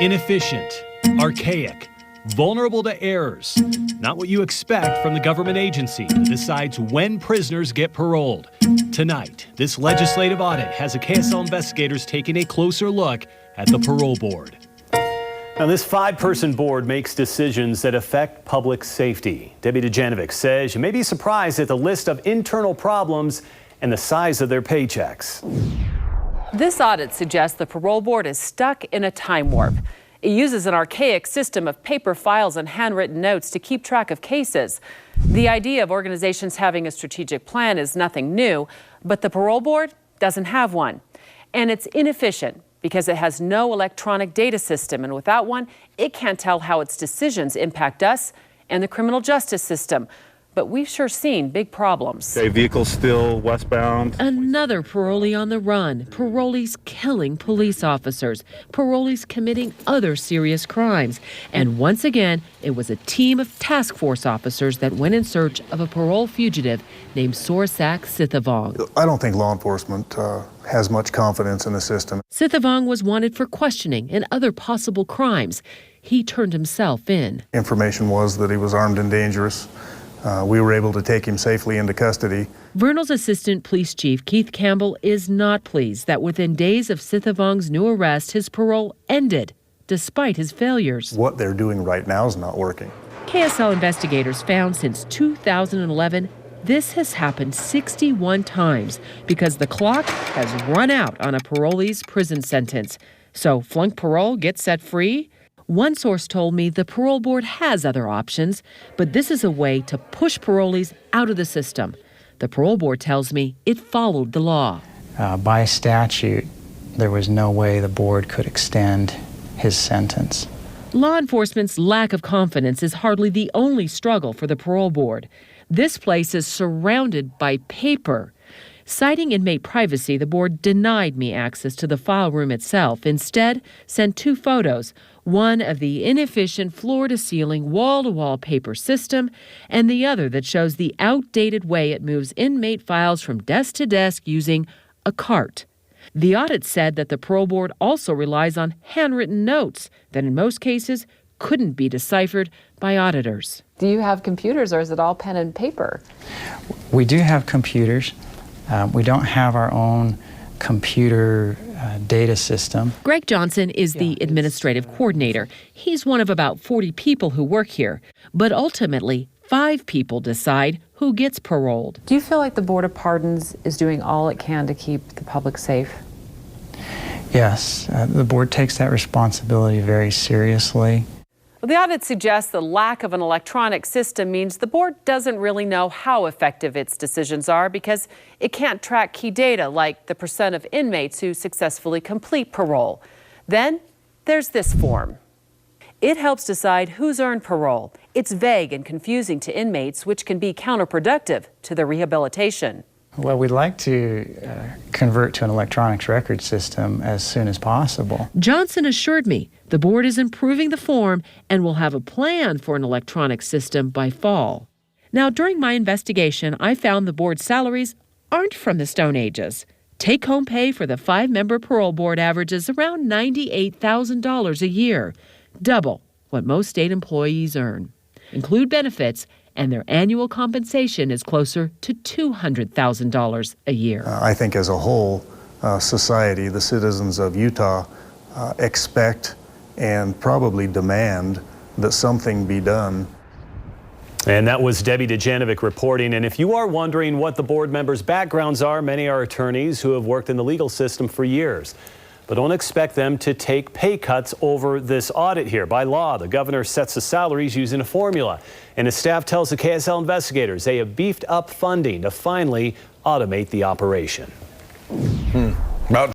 Inefficient, archaic, vulnerable to errors. Not what you expect from the government agency that decides when prisoners get paroled. Tonight, this legislative audit has the KSL investigators taking a closer look at the parole board. Now, this 5-person board makes decisions that affect public safety. Debbie Dujanovic says you may be surprised at the list of internal problems and the size of their paychecks. This audit suggests the parole board is stuck in a time warp. It uses an archaic system of paper files and handwritten notes to keep track of cases. The idea of organizations having a strategic plan is nothing new, but the parole board doesn't have one. And it's inefficient because it has no electronic data system, and without one, it can't tell how its decisions impact us and the criminal justice system. But we've sure seen big problems. Okay, vehicle still westbound. Another parolee on the run. Parolees killing police officers. Parolees committing other serious crimes. And once again, it was a team of task force officers that went in search of a parole fugitive named Sorsak Sithavong. I don't think law enforcement has much confidence in the system. Sithavong was wanted for questioning and other possible crimes. He turned himself in. Information was that he was armed and dangerous. We were able to take him safely into custody. Vernal's Assistant Police Chief Keith Campbell is not pleased that within days of Sithavong's new arrest, his parole ended, despite his failures. What they're doing right now is not working. KSL investigators found since 2011, this has happened 61 times because the clock has run out on a parolee's prison sentence. So flunk parole gets set free? One source told me the parole board has other options, but this is a way to push parolees out of the system. The parole board tells me it followed the law. By statute, there was no way the board could extend his sentence. Law enforcement's lack of confidence is hardly the only struggle for the parole board. This place is surrounded by paper. Citing inmate privacy, the board denied me access to the file room itself. Instead, sent 2 photos, one of the inefficient floor-to-ceiling, wall-to-wall paper system, and the other that shows the outdated way it moves inmate files from desk to desk using a cart. The audit said that the parole board also relies on handwritten notes that in most cases couldn't be deciphered by auditors. Do you have computers, or is it all pen and paper? We do have computers. We don't have our own computer data system. Greg Johnson is the administrative coordinator. He's one of about 40 people who work here. But ultimately, 5 people decide who gets paroled. Do you feel like the Board of Pardons is doing all it can to keep the public safe? Yes, the board takes that responsibility very seriously. Well, the audit suggests the lack of an electronic system means the board doesn't really know how effective its decisions are because it can't track key data like the % of inmates who successfully complete parole. Then there's this form. It helps decide who's earned parole. It's vague and confusing to inmates, which can be counterproductive to their rehabilitation. Well, we'd like to convert to an electronics record system as soon as possible. Johnson assured me the board is improving the form and will have a plan for an electronic system by fall. Now, during my investigation, I found the board's salaries aren't from the Stone Ages. Take-home pay for the 5-member parole board averages around $98,000 a year, double what most state employees earn. Include benefits, and their annual compensation is closer to $200,000 a year. I think as a whole, society, the citizens of Utah expect and probably demand that something be done. And that was Debbie Dujanovic reporting. And if you are wondering what the board members' backgrounds are, many are attorneys who have worked in the legal system for years. But don't expect them to take pay cuts over this audit here. By law, the governor sets the salaries using a formula. And his staff tells the KSL investigators they have beefed up funding to finally automate the operation.